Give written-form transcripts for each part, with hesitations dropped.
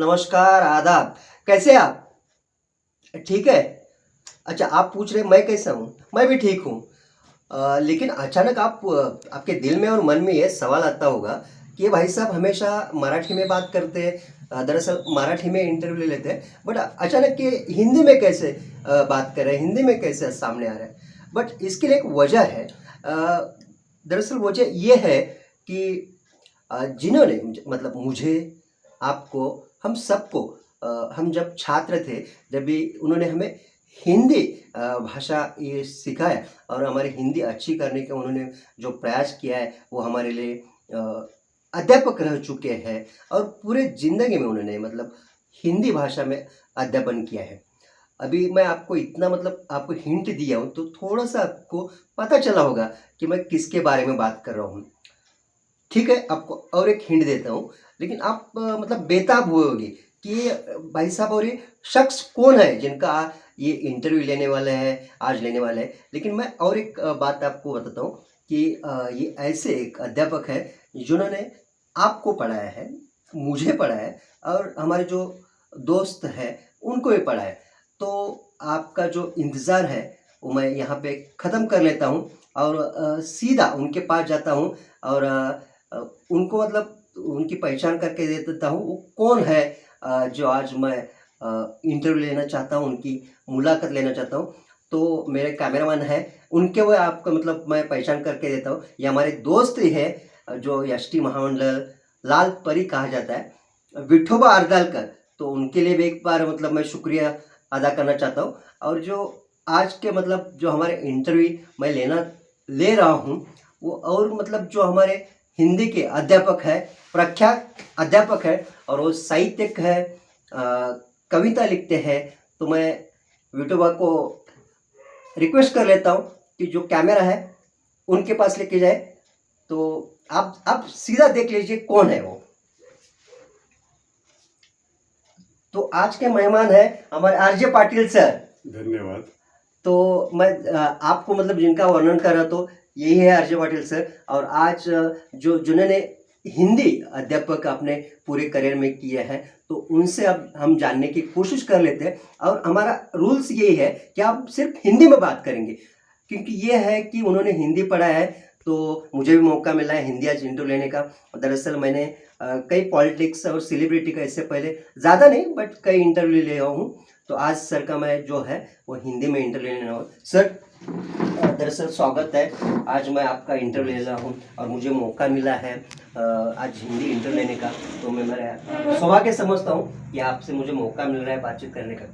नमस्कार, आदाब। कैसे हैं आप? ठीक है? अच्छा, आप पूछ रहे हैं मैं कैसा हूँ? मैं भी ठीक हूँ। लेकिन अचानक आपके दिल में और मन में ये सवाल आता होगा कि ये भाई साहब हमेशा मराठी में बात करते हैं, दरअसल मराठी में इंटरव्यू ले लेते हैं, बट अचानक ये हिंदी में कैसे बात कर रहे हैं, हिंदी में कैसे सामने आ रहे हैं? बट इसके लिए एक वजह है। दरअसल वजह ये है कि जिन्होंने मतलब मुझे, आपको, हम सबको, हम जब छात्र थे, जब भी उन्होंने हमें हिंदी भाषा ये सिखाया और हमारी हिंदी अच्छी करने का उन्होंने जो प्रयास किया है, वो हमारे लिए अध्यापक रह चुके हैं और पूरे ज़िंदगी में उन्होंने मतलब हिंदी भाषा में अध्यापन किया है। अभी मैं आपको इतना मतलब आपको हिंट दिया हूँ, तो थोड़ा-सा आपको पता चला होगा कि मैं किसके बारे में बात कर रहा हूँ। ठीक है, आपको और एक हिंट देता हूँ, लेकिन आप मतलब बेताब हुए होगे कि भाई साहब और ये शख्स कौन है जिनका ये इंटरव्यू लेने वाले हैं, आज लेने वाले हैं। लेकिन मैं और एक बात आपको बताता हूँ कि ये ऐसे एक अध्यापक हैं जिन्होंने आपको पढ़ाया है, मुझे पढ़ाया है और हमारे जो दोस्त हैं उनको भी पढ़ाया है। तो आपका जो इंतज़ार है वो मैं यहाँ पे ख़त्म कर लेता हूँ और सीधा उनके पास जाता हूँ और उनको मतलब उनकी पहचान करके दे देता हूँ, वो कौन है जो आज मैं इंटरव्यू लेना चाहता हूँ, उनकी मुलाकात लेना चाहता हूँ। तो मेरे कैमरामैन हैं, उनके वो आपको मतलब मैं पहचान करके देता हूँ। ये हमारे दोस्त ही हैं जो एसटी महामंडल लाल परी कहा जाता है, विठोबा अर्दालकर। तो उनके लिए भी एक बार मतलब मैं शुक्रिया अदा करना चाहता हूँ और जो आज के मतलब जो हमारे इंटरव्यू मैं ले रहा हूँ, वो और मतलब जो हमारे हिंदी के अध्यापक है, प्रख्यात अध्यापक है और वो साहित्यिक है, कविता लिखते हैं। तो मैं विठोबा को रिक्वेस्ट कर लेता हूँ कि जो कैमरा है उनके पास लेके जाए। तो आप सीधा देख लीजिए कौन है वो। तो आज के मेहमान है हमारे आरजे पाटिल सर। धन्यवाद। तो मैं आपको मतलब जिनका वर्णन कर रहा तो यही है आरजे पाटिल सर। और आज जो जिन्होंने हिंदी अध्यापक अपने पूरे करियर में किए हैं, तो उनसे अब हम जानने की कोशिश कर लेते हैं और हमारा रूल्स यही है कि आप सिर्फ हिंदी में बात करेंगे, क्योंकि ये है कि उन्होंने हिंदी पढ़ा है। तो मुझे भी मौका मिला है हिंदी आज इंटरव्यू लेने का। दरअसल मैंने कई पॉलिटिक्स और सेलिब्रिटी का इससे पहले ज़्यादा नहीं बट कई इंटरव्यू लिया हूँ। तो आज सर का मैं जो है वो हिंदी में इंटरव्यू लेने वाला हूँ। सर दरअसल स्वागत है, आज मैं आपका इंटरव्यू ले रहा हूँ और मुझे मौका मिला है आज हिंदी इंटरव्यू लेने का। तो मैं मेरा सौभाग्य समझता हूँ कि आपसे मुझे मौका मिल रहा है बातचीत करने का।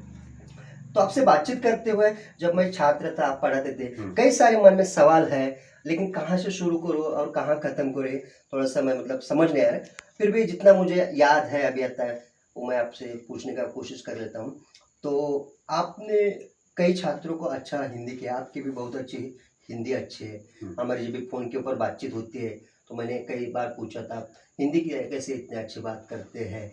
तो आपसे बातचीत करते हुए जब मैं छात्र था, आप पढ़ाते थे, कई सारे मन में सवाल है, लेकिन कहाँ से शुरू करूँ और कहाँ खत्म करें, थोड़ा सा मैं मतलब समझ नहीं आ रहा है। फिर भी जितना मुझे याद है अभी आता है वो मैं आपसे पूछने का कोशिश कर लेता हूँ। तो आपने कई छात्रों को अच्छा हिंदी किया, आपकी भी बहुत अच्छी हिंदी अच्छी है। हमारी जब भी फ़ोन के ऊपर बातचीत होती है तो मैंने कई बार पूछा था हिंदी की कैसे इतनी अच्छी बात करते हैं,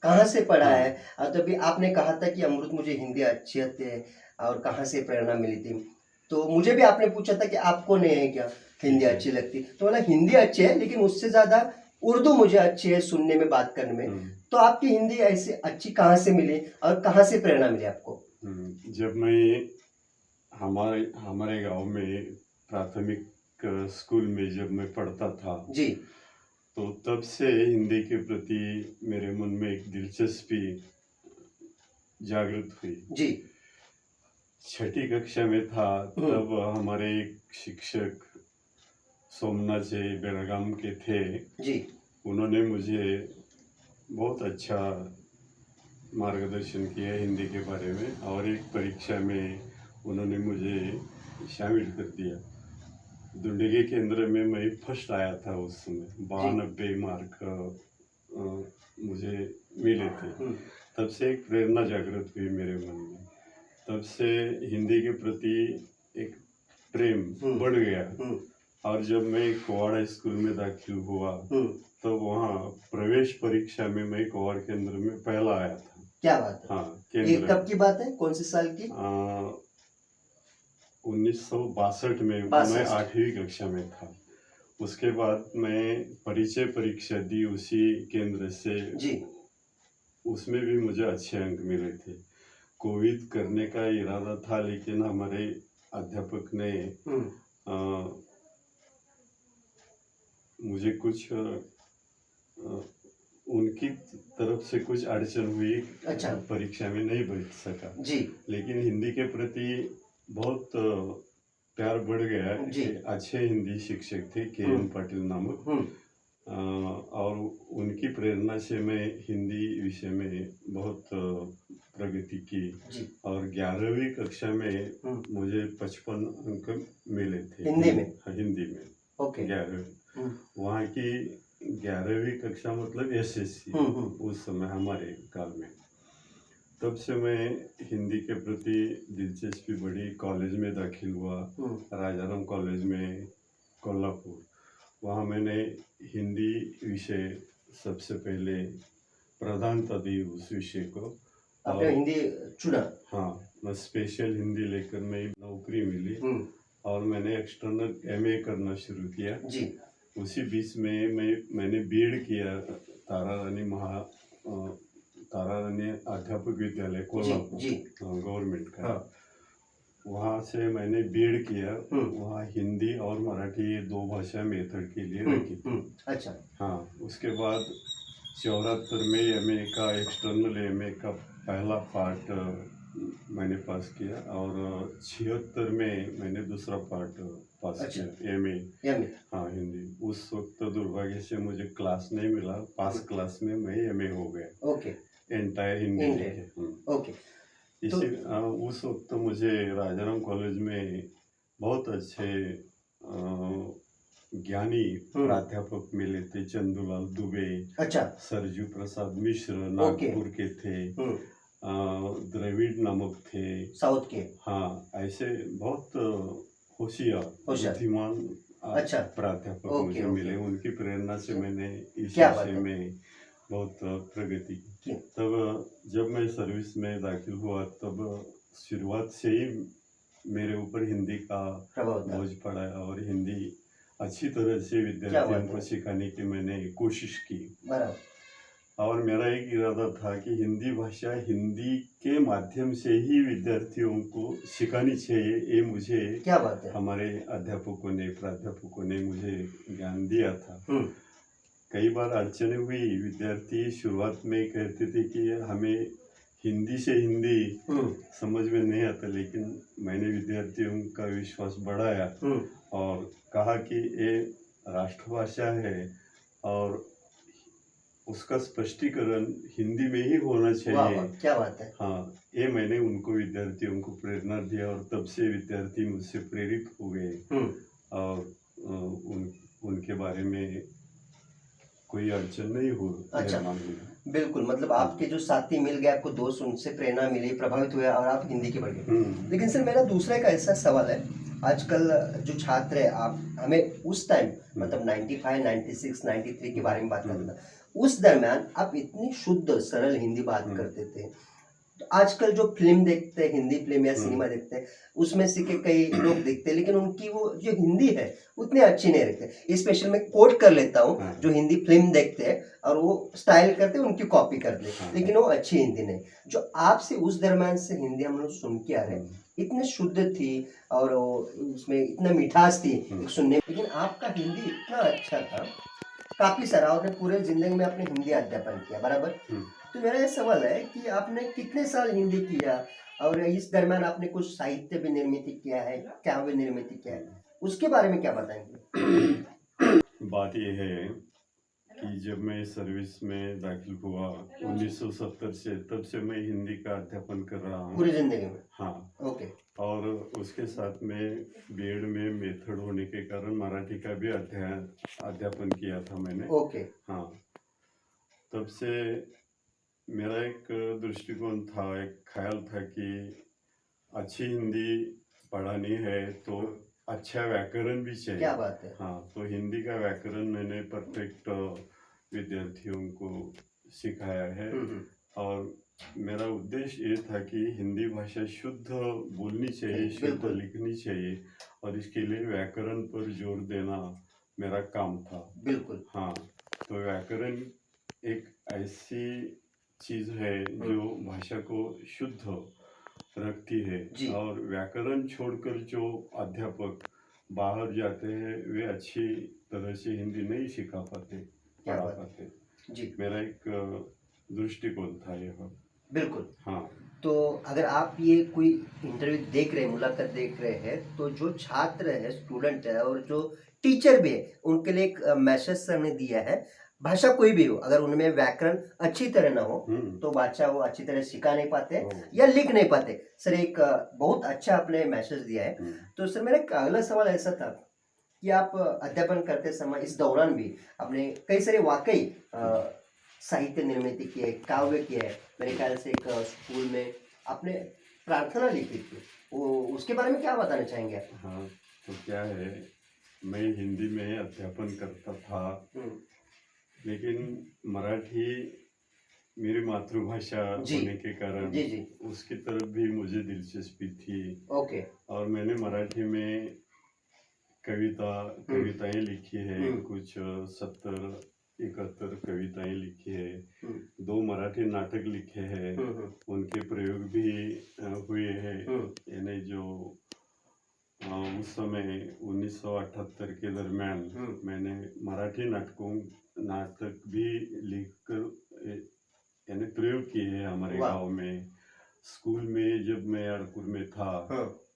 कहाँ से पढ़ा है? तभी आपने कहा था कि अमृत मुझे हिंदी अच्छी आती है और कहाँ से प्रेरणा मिली थी। तो मुझे भी आपने पूछा था कि आपको नहीं है क्या हिंदी अच्छी लगती? तो बोला हिंदी अच्छी है लेकिन उससे ज़्यादा उर्दू मुझे अच्छी है सुनने में, बात करने में। तो आपकी हिंदी ऐसी अच्छी कहाँ से मिली और कहाँ से प्रेरणा मिली आपको? जब मैं हमारे हमारे गांव में प्राथमिक स्कूल में जब मैं पढ़ता था जी। तो तब से हिंदी के प्रति मेरे मन में एक दिलचस्पी जागृत हुई। जी। छठी कक्षा में था तब हमारे एक शिक्षक सोमनाथ जी बेलगाम के थे जी। उन्होंने मुझे बहुत अच्छा मार्गदर्शन किया हिंदी के बारे में और एक परीक्षा में उन्होंने मुझे शामिल कर दिया। दुंडगी केंद्र में मैं फर्स्ट आया था उस समय, 92 मार्क मुझे मिले थे। तब से एक प्रेरणा जागृत हुई मेरे मन में, तब से हिंदी के प्रति एक प्रेम बढ़ गया। और जब मैं कोवाड़ स्कूल में दाखिल हुआ तो वहाँ प्रवेश परीक्षा में मैं कोवाड़ केंद्र में पहला आया था। क्या बात है? हाँ, ये कब की बात है, कौन से साल की? 1962 में मैं 8वीं कक्षा में था। उसके बाद मैं परिचय परीक्षा दी उसी केंद्र से। जी। उसमें भी मुझे अच्छे अंक मिले थे। कोविद करने का इरादा था, लेकिन हमारे अध्यापक ने हम्म, अ, मुझे कुछ उनकी तरफ से कुछ अड़चन हुई, अच्छा। परीक्षा में नहीं बैठ सका। जी लेकिन हिंदी के प्रति बहुत प्यार बढ़ गया। जी। एक अच्छे हिंदी शिक्षक थे, के हम्म एन पाटिल नामक। हम्म और उनकी प्रेरणा से मैं हिंदी विषय में बहुत प्रगति की। जी। और 11वीं कक्षा में हम्म मुझे 55 अंक मिले थे हिंदी में? हिंदी में ओके। 11वीं। हम्म वहाँ की 11वीं कक्षा मतलब एसएससी, हम्म उस समय हमारे काल में। तब से मैं हिंदी के प्रति दिलचस्पी बढ़ी, कॉलेज में दाखिल हुआ, हम्म राजाराम कॉलेज में, कोल्हापुर। वहाँ मैंने हिंदी विषय सबसे पहले प्रधानता दी उस विषय को। आपने और हिंदी चुना? हाँ, मैं स्पेशल हिंदी लेकर मैं नौकरी मिली हम्म और मैंने एक्सटर्नल एमए करना शुरू किया। जी उसी बीच में मैंने बीएड किया, तारा रानी तारा रानी अध्यापक विद्यालय जी कोल्हापुर, जी। गवर्नमेंट का। हाँ। वहाँ से मैंने बीएड किया। हम्म वहाँ हिंदी और मराठी, ये दो भाषा मेथड के लिए रखी थी। अच्छा। हाँ, उसके बाद 74 में एमए का, एक्सटर्नल एमए का पहला पार्ट मैंने पास किया। और 76 में मैंने दूसरा पार्ट पास अच्छा। किया, एमए। एमए। हाँ, हिंदी। उस वक्त दुर्भाग्य से मुझे क्लास नहीं मिला, पास क्लास में मैं एमए हो गया, ओके। Entire Hindi Indian. लेके। ओके। तो उस वक्त मुझे राजाराम कॉलेज में बहुत अच्छे ज्ञानी प्राध्यापक मिले थे, चंदूलाल दुबे, अच्छा। सरजू प्रसाद मिश्र, ओके। नागपुर के थे, द्रविड़ नमक थे। साउथ के। हाँ, ऐसे बहुत होशियार, होशियार। बुद्धिमान अच्छा। प्राध्यापक ओके मुझे ओके। मिले। उनकी प्रेरणा से मैंने इस क्या बात विषय है। में बहुत प्रगति की। की- तब जब मैं सर्विस में दाखिल हुआ, तब शुरुआत से ही मेरे ऊपर हिंदी का प्रभाव था। बोझ पड़ा और हिंदी अच्छी तरह से विद्यार्थियों बात को है। सिखाने की मैंने कोशिश की। बराबर। और मेरा एक इरादा था कि हिंदी भाषा, हिंदी के माध्यम से ही विद्यार्थियों को सिखानी चाहिए। ये मुझे क्या बात है। हमारे प्राध्यापकों ने मुझे ज्ञान दिया था। हम्म कई बार अड़चनें हुई, विद्यार्थी शुरुआत में कहते थे कि हमें हिंदी से हिंदी समझ में नहीं आता, लेकिन मैंने विद्यार्थियों का विश्वास बढ़ाया और कहा कि ये राष्ट्रभाषा है और उसका स्पष्टीकरण हिंदी में ही होना वाह चाहिए। वाह, क्या बात है। हाँ, ये मैंने उनको, विद्यार्थियों को प्रेरणा दिया और तब से विद्यार्थी मुझसे प्रेरित हो गए। और उनके बारे में कोई अड़चन नहीं हो अच्छा। निर्माण हुई। बिल्कुल, मतलब आपके जो साथी मिल गए, आपको दोस्त, उनसे प्रेरणा मिली, प्रभावित हुए और आप हिंदी के बढ़ गए। लेकिन सर मेरा दूसरा एक ऐसा सवाल है, आजकल जो छात्र है, आप हमें उस टाइम मतलब 95, 96, 93 के बारे में बात करना, उस दरमियान आप इतनी शुद्ध सरल हिंदी बात करते थे। तो आजकल जो फिल्म देखते हैं, हिंदी फिल्म या सिनेमा देखते हैं, उसमें से के कई लोग देखते हैं, लेकिन उनकी वो जो हिंदी है उतनी अच्छी नहीं रहती। स्पेशल मैं कोट कर लेता हूँ, जो हिंदी फिल्म देखते हैं और वो स्टाइल करते हैं, उनकी कॉपी करते हैं, लेकिन वो अच्छी हिंदी नहीं। जो आपसे उस दरम्यान से हिंदी हम लोग सुन के आ रहे हैं, इतनी शुद्ध थी और उसमें इतना मिठास थी सुनने, लेकिन आपका हिंदी इतना अच्छा था, काफी सारा आपने पूरे जिंदगी में अपने हिंदी अध्यापन किया, बराबर। तो मेरा ये सवाल है कि आपने कितने साल हिंदी किया और इस दरम्यान आपने कुछ साहित्य भी निर्मित किया है, काव्य निर्मित किया है, उसके बारे में क्या बताएंगे? बात यह है कि जब मैं सर्विस में दाखिल हुआ 1970 से, तब से मैं हिंदी का अध्यापन कर रहा हूँ पूरी जिंदगी में? हाँ। ओके। और उसके साथ में बीएड में मेथड होने के कारण मराठी का भी अध्यापन किया था मैंने। ओके। हाँ, तब से मेरा एक दृष्टिकोण था, एक ख्याल था कि अच्छी हिंदी पढ़ानी है तो अच्छा व्याकरण भी चाहिए। क्या बात है। हाँ, तो हिंदी का व्याकरण मैंने परफेक्ट विद्यार्थियों को सिखाया है। और मेरा उद्देश्य ये था कि हिंदी भाषा शुद्ध बोलनी चाहिए, शुद्ध लिखनी चाहिए, और इसके लिए व्याकरण पर जोर देना मेरा काम था। बिल्कुल। हाँ, तो व्याकरण एक ऐसी चीज है जो भाषा को शुद्ध रखती है। जी। और व्याकरण छोड़कर जो अध्यापक बाहर जाते हैं वे अच्छी तरह से हिंदी नहीं सिखा पाते, क्या पढ़ा बात है। पाते। जी, मेरा एक दृष्टिकोण था यह। बिल्कुल। हाँ। तो अगर आप ये कोई इंटरव्यू देख रहे हैं, मुलाकात देख रहे हैं, तो जो छात्र है, स्टूडेंट है और जो टीचर भी है, उनके लिए एक मैसेज सर ने दिया है। भाषा कोई भी हो, अगर उनमें व्याकरण अच्छी तरह ना हो, तो भाषा वो अच्छी तरह सिखा नहीं पाते या लिख नहीं पाते। सर एक बहुत अच्छा आपने मैसेज दिया है। तो सर मेरा एक अगला सवाल ऐसा था कि आप अध्यापन करते समय इस दौरान भी आपने कई सारे वाकई साहित्य निर्मित किए, काव्य किए है। मेरे ख्याल से एक स्कूल में आपने प्रार्थना लिखी थी, वो उसके बारे में क्या बताना चाहेंगे आप? हाँ, तो क्या है, मैं हिंदी में अध्यापन करता था, लेकिन मराठी मेरी मातृभाषा जी होने के कारण जी जी। उसकी तरफ भी मुझे दिलचस्पी थी। ओके। और मैंने मराठी में कविताएं लिखी है, कुछ 70-71 कविताएं लिखी है, 2 मराठी नाटक लिखे हैं, उनके प्रयोग भी हुए हैं। यानी जो उस समय 1978 के दरमियान मैंने मराठी नाटक भी लिखकर यानी प्रयोग किए हैं हमारे वाह। गांव में। स्कूल में जब मैं अरकुर में था,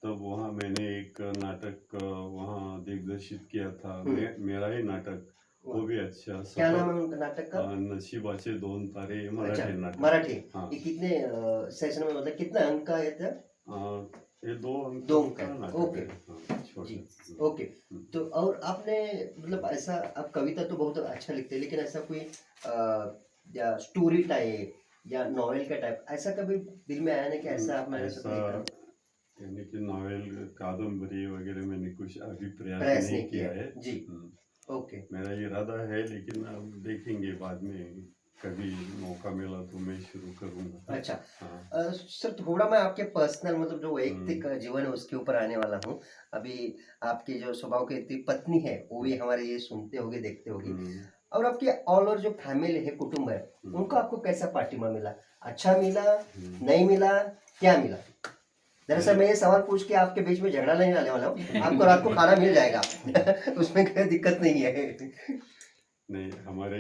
तब वहाँ मैंने एक नाटक वहाँ दिग्दर्शित किया था, मेरा ही नाटक। वो भी अच्छा क्या नाम सफल। है उनका नाटक का? नशिबाचे 2 तारे, अच्छा, मराठी नाटक। मराठी। हाँ। ये कितने सेशन में, मतलब कितने अंक का है था? ये 2 अंक 2 अंक का का। नाटक ओके है। हाँ, छोटा। जी। ओके। तो और आपने मतलब ऐसा, आप कविता तो बहुत अच्छा लिखते हैं, लेकिन ऐसा कोई या स्टोरी टाइप या नॉवेल का टाइप ऐसा कभी दिल में आया नहीं कि ऐसा आप मैंने सब ऐसा लिखा? यानी कि नॉवेल, कादम्बरी वगैरह मैंने कुछ अभी प्रयास प्रयास नहीं नहीं किया किया है। जी। ओके। मेरा इरादा है, लेकिन अब देखेंगे बाद में, कभी मौका मिला तो मैं शुरू करूँगा। अच्छा। हाँ। सर थोड़ा मैं आपके पर्सनल, मतलब जो वैयक्तिक जीवन है उसके ऊपर आने वाला हूँ। अभी आपके जो स्वभाव की इतनी पत्नी है वो भी हमारे ये सुनते होगे, देखते होगे। और आपके ऑल ओवर जो फैमिली है, कुटुंब है, उनको आपको कैसा पार्टिमा मिला? अच्छा मिला, नहीं मिला, क्या मिला? दरअसल मैं ये सवाल पूछ के आपके बीच में झगड़ा नहीं डालने वाला हूँ, आपको रात को खाना मिल जाएगा उसमें कोई दिक्कत नहीं है। नहीं, हमारे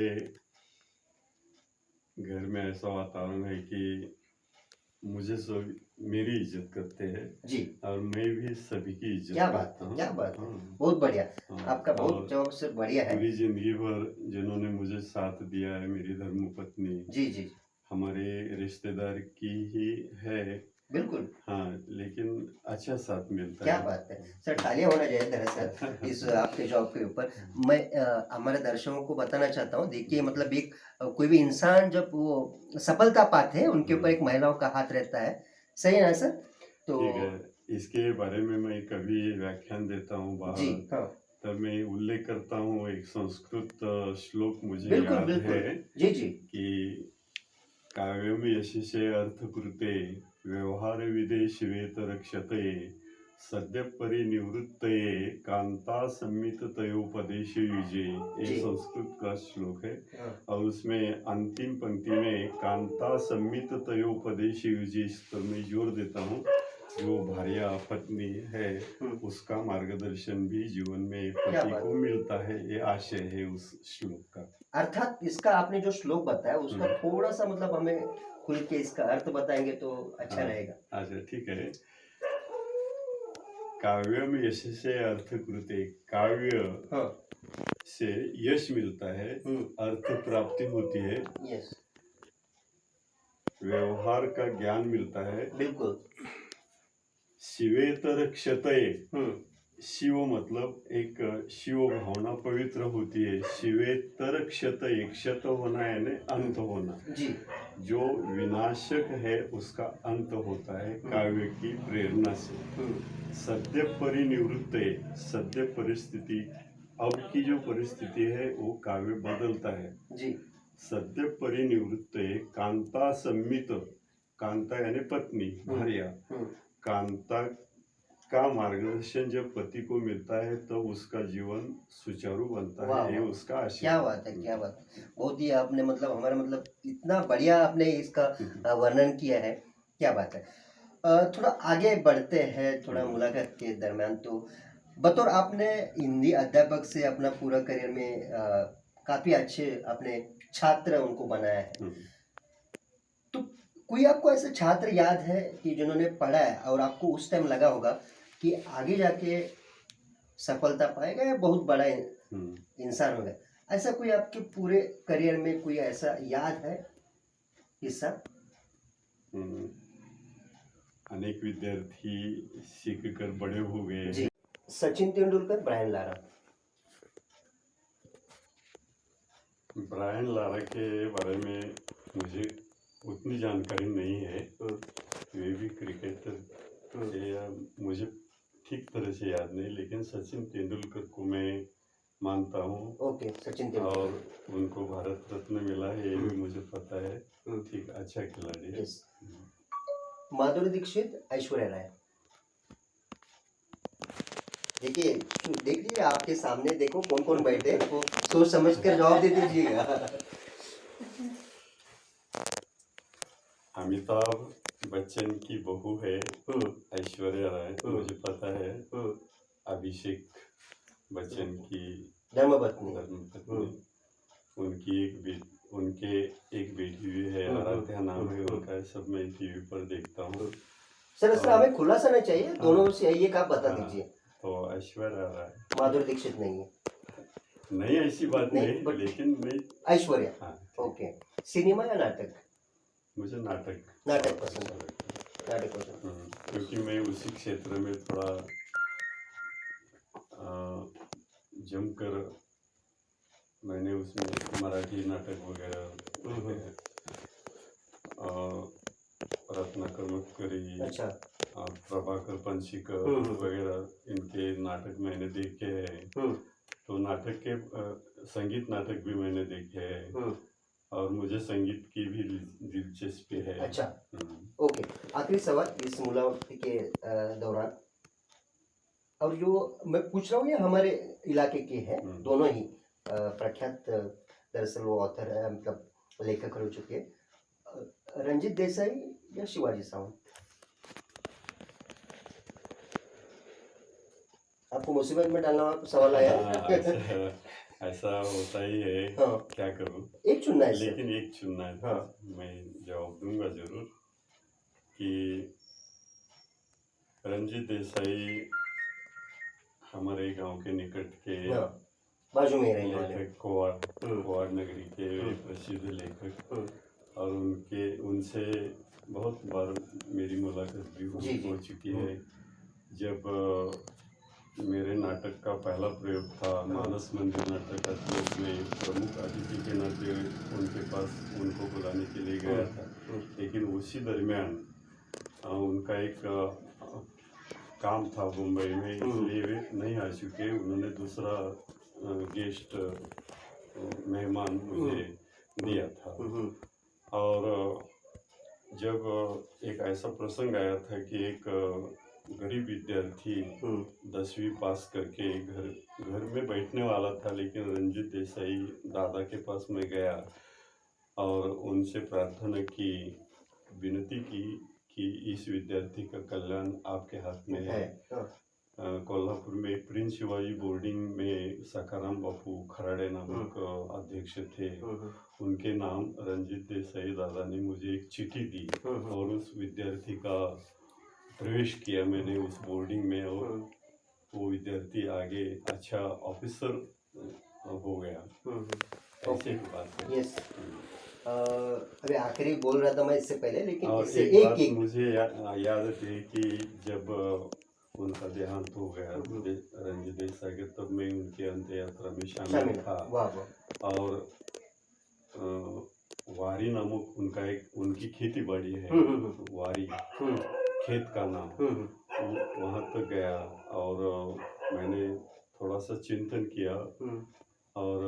घर में ऐसा वातावरण है कि मुझे सब मेरी इज्जत करते हैं जी। और मैं भी सभी की इज्जत क्या बात करता है, हूँ। क्या बात है। हाँ। बहुत बढ़िया। हाँ, आपका और बहुत जवाब से बढ़िया है। पूरी जिंदगी भर जिन्होंने मुझे साथ दिया है, मेरी धर्मपत्नी जी जी। हमारे रिश्तेदार की ही है। बिल्कुल। हाँ, लेकिन अच्छा साथ मिलता क्या है। बात है सर, तालियां होना चाहिए दरअसल इस आपके जॉब के ऊपर। मैं हमारे दर्शकों को बताना चाहता हूँ, देखिए मतलब एक कोई भी इंसान जब वो सफलता पाते हैं, उनके ऊपर एक महिलाओं का हाथ रहता है। सही है ना सर? तो ठीक है, इसके बारे में मैं कभी व्याख्यान देता हूँ जी बाहर, हाँ, तब मैं उल्लेख करता हूँ। एक संस्कृत श्लोक मुझे बिल्कुल याद बिल्कुल। है जी जी। कि काव्यम यशसे अर्थकृते व्यवहार विदेश वेत रक्षते सद्य परिनिवृत्तये कांता संमित तयोपदेश युजे। ये जी संस्कृत का श्लोक है। हाँ। और उसमें अंतिम पंक्ति में कांता संमित तयोपदेश युजे, इस पर मैं जोर देता हूँ। जो भार्या पत्नी है उसका मार्गदर्शन भी जीवन में क्या पति बात को मिलता है, ये आशय है उस श्लोक का। अर्थात इसका आपने जो श्लोक बताया उसका थोड़ा सा मतलब हमें खुल के इसका अर्थ बताएंगे तो अच्छा हाँ, रहेगा। अच्छा ठीक है। काव्यम यशसे अर्थकृते, काव्य हाँ। से यश मिलता है, अर्थ प्राप्ति होती है, यस। व्यवहार का ज्ञान मिलता है। बिल्कुल। शिवेतर क्षतये, शिव मतलब एक शिव भावना पवित्र होती है। शिवेतर क्षतये, क्षत होना यानी अंत होना। जी। जो विनाशक है उसका अंत होता है काव्य की प्रेरणा से। सद्य परिनिवृत्त है, सद्य परिस्थिति, अब की जो परिस्थिति है वो काव्य बदलता है जी। सद्य परिनिवृत्त है कांता सम्मित, कांता यानी पत्नी, भार्या, कांता का मार्गदर्शन जब पति को मिलता है तो उसका जीवन सुचारू बनता वाह है, ये वाह, उसका क्या आशीर्वाद बात है, क्या बात है। बहुत ही आपने मतलब हमारा मतलब इतना बढ़िया आपने इसका वर्णन किया है, क्या बात है। थोड़ा आगे बढ़ते हैं थोड़ा मुलाकात के दरम्यान। तो बतौर आपने हिंदी अध्यापक से अपना पूरा करियर में काफी अच्छे अपने छात्र उनको बनाया है। तो कोई आपको ऐसे छात्र याद है कि जिन्होंने पढ़ा है और आपको उस टाइम लगा होगा कि आगे जाके सफलता पाएगा या बहुत बड़ा इंसान होगा? ऐसा कोई आपके पूरे करियर में कोई ऐसा याद है किस्सा? हम्म, अनेक विद्यार्थी सीख कर बड़े हो गए जी, हैं। Sachin Tendulkar, Brian Lara. Brian Lara के बारे में मुझे उतनी जानकारी नहीं है, वे भी क्रिकेटर थे या मुझे ठीक तरह से याद नहीं, लेकिन सचिन तेंदुलकर को मैं मानता हूँ ओके, सचिन और तेंदुलकर। उनको भारत रत्न मिला है ये भी मुझे पता है। ठीक, अच्छा खिलाड़ी है। यस। माधुरी दीक्षित, ऐश्वर्या राय। देखिए, देख लीजिए आपके सामने, देखो कौन कौन बैठे हैं, वो सोच समझ कर जवाब दे दीजिएगा। अमिताभ बच्चन की बहू है ऐश्वर्या राय, मुझे पता है। अभिषेक बच्चन की धर्मपत्नी। धर्मपत्नी, उनके एक बेटी भी है, आराध्या नाम है उनका, सब मैं टीवी पर देखता हूँ। सर इसमें हमें खुलासा नहीं चाहिए, दोनों से एक आप बता हाँ, दीजिए। तो ऐश्वर्या राय। माधुरी दीक्षित नहीं है? नहीं, ऐसी बात नहीं, नहीं, but- लेकिन मैं ऐश्वर्या। हाँ, ओके। सिनेमा या नाटक? मुझे नाटक नाटक पसंद है। नाटक पसंद। क्योंकि मैं उसी क्षेत्र में थोड़ा जमकर मैंने उसमें मराठी नाटक वगैरह देखे हैं। रत्नाकर मतकरी, अच्छा। प्रभाकर पंशीकर वगैरह, इनके नाटक मैंने देखे हैं। तो नाटक के संगीत नाटक भी मैंने देखे हैं और मुझे संगीत की भी दिलचस्पी है। अच्छा, ओके। आखिरी सवाल इस मुलाकात के दौरान, और जो मैं पूछ रहा हूँ ये हमारे इलाके के हैं, दोनों ही प्रख्यात, दरअसल वो ऑथर है, मतलब लेखक रह चुके हैं। रंजीत देसाई या शिवाजी सावंत? आपको मुसीबत में डालना सवाल आया है। ऐसा होता ही है। हाँ। क्या करूं, एक चुनना है सर। लेकिन एक चुनना है। हाँ। मैं जवाब दूंगा जरूर कि रंजीत देसाई हमारे गांव के निकट के हाँ, बाजू में रहने वाले। लेखक, कोवाड़ नगरी के प्रसिद्ध लेखक, और उनसे बहुत बार मेरी मुलाकात भी हो चुकी है। जब मेरे नाटक का पहला प्रयोग था मानस मंदिर नाटक अश्लोक में, प्रमुख अतिथि के नाते उनको बुलाने के लिए गया था, लेकिन उसी दरमियान उनका एक काम था मुंबई में, इसलिए वे नहीं आ चुके। उन्होंने दूसरा गेस्ट मेहमान मुझे दिया था। और जब एक ऐसा प्रसंग आया था कि एक गरीब विद्यार्थी 10वीं पास करके घर में बैठने वाला था, लेकिन रंजीत देसाई दादा के पास में गया और उनसे प्रार्थना की, विनती की कि इस विद्यार्थी का कल्याण आपके हाथ में है। कोल्हापुर में प्रिंस शिवाजी बोर्डिंग में सखाराम बापू खराड़े नामक अध्यक्ष थे, उनके नाम रंजीत देसाई दादा ने मुझे एक चिट्ठी दी और उस विद्यार्थी का प्रवेश किया मैंने उस बोर्डिंग में, और वो विद्यार्थी आगे अच्छा ऑफिसर हो गया। ऐसे की बात है। यस। अभी आखिरी बोल रहा था मैं इससे पहले, लेकिन और इससे एक बात एक मुझे याद है कि जब उनका देहांत हो गया रंजीत देसाई के, तब मैं उनकी अंत यात्रा में शामिल था। और वारी नामक उनकी खेती बाड़ी है, वारी खेत का नाम, वहाँ तक गया और मैंने थोड़ा सा चिंतन किया, और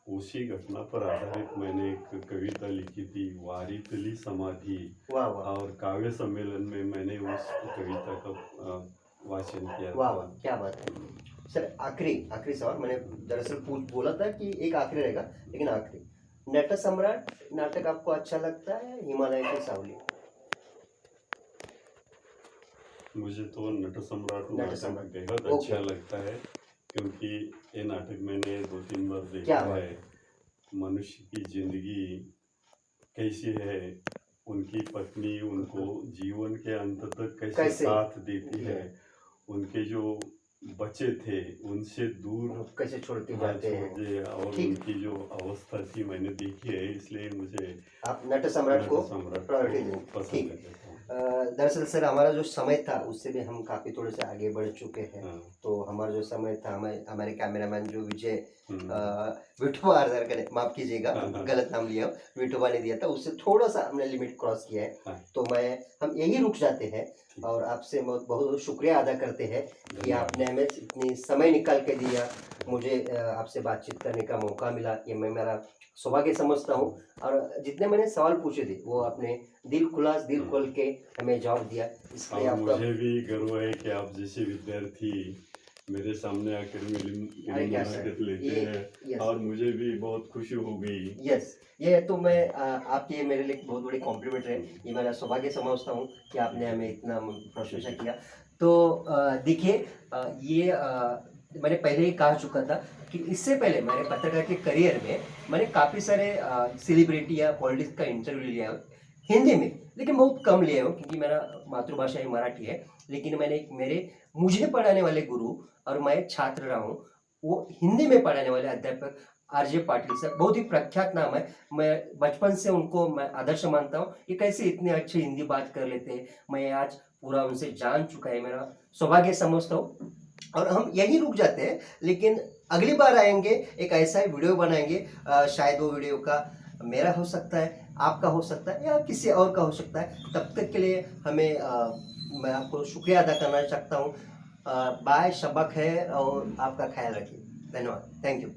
उसी घटना पर आधारित मैंने एक कविता लिखी थी, वारीतली समाधि। और काव्य सम्मेलन में मैंने उस कविता का वाचन किया वाह था। वाह, क्या बात है सर। आखिरी आखिरी सवाल, मैंने दरअसल पूछ बोला था कि एक आखिरी रहेगा, लेकिन आखिरी, नट सम्राट नाटक आपको अच्छा लगता है, हिमालय की सावली? मुझे तो नट सम्राट नट नाटक सम्राट, बेहद ओके। अच्छा लगता है, क्योंकि ये नाटक मैंने 2-3 बार क्या देखा बात है। मनुष्य की जिंदगी कैसी है, उनकी पत्नी उनको जीवन के अंत तक कैसे कैसे साथ देती ये है, उनके जो बच्चे थे उनसे दूर कैसे छोड़ के हाँ, जाते छोड़ हैं? दिए, और ठीक, उनकी जो अवस्था थी मैंने देखी है, इसलिए मुझे आप नट सम्राट को नट सम्राट प्रायोरिटी को देंगे, पसंद ठीक। है देता हूँ। दरअसल सर हमारा जो समय था उससे भी हम काफ़ी थोड़े से आगे बढ़ चुके हैं। हाँ। तो हमारा जो समय था, हमें हमारे कैमरामैन जो विजय हम्म, विठोबा आर्दर करे, माफ़ कीजिएगा हाँ, गलत नाम लिया हूँ, विठोबा ने दिया था, उससे थोड़ा सा हमने लिमिट क्रॉस किया है। हाँ, तो हम यहीं रुक जाते हैं ठीक। और आपसे बहुत बहुत शुक्रिया अदा करते हैं कि धन्यवाद। आपने हमें इतनी समय निकाल के दिया, मुझे आपसे बातचीत करने का मौका मिला, ये मैं मेरा सौभाग्य समझता हूँ। और जितने मैंने सवाल पूछे थे वो आपने दिल खुला दिल खोल के हमें जवाब दिया, इसलिए और आपका मुझे भी गर्व है कि आप जैसे विद्यार्थी मेरे सामने आकर मेरी अरे क्या सर, मुलाकात लेते ये हैं, यस और मुझे भी बहुत खुशी हो गई। यस, ये तो मैं आपकी मेरे लिए बहुत बड़ी कॉम्प्लीमेंट है, ये मेरा सौभाग्य समझता हूँ कि आपने हमें इतना प्रशंसा किया। तो देखिए, ये मैंने पहले ही कह चुका था कि इससे पहले मेरे पत्रकार के करियर में मैंने काफ़ी सारे सेलिब्रिटी या पॉलिटिक्स का इंटरव्यू लिया है हिंदी में, लेकिन बहुत कम लिया हूँ क्योंकि मेरा मातृभाषा ही मराठी है। लेकिन मैंने मेरे मुझे पढ़ाने वाले गुरु और मैं छात्र रहा हूँ, वो हिंदी में पढ़ाने वाले अध्यापक आरजे पाटिल सर, बहुत ही प्रख्यात नाम है। मैं बचपन से उनको मैं आदर्श मानता हूँ, ये कैसे इतने अच्छे हिंदी बात कर लेते हैं। मैं आज पूरा उनसे जान चुका है, मेरा सौभाग्य समझता हूँ। और हम यहीं रुक जाते हैं, लेकिन अगली बार आएंगे, एक ऐसा ही वीडियो बनाएंगे, शायद वो वीडियो का मेरा हो सकता है, आपका हो सकता है, या किसी और का हो सकता है। तब तक के लिए मैं आपको शुक्रिया अदा करना चाहता हूँ। बाय, शब्बा खैर, और आपका ख्याल रखिए। धन्यवाद, थैंक यू।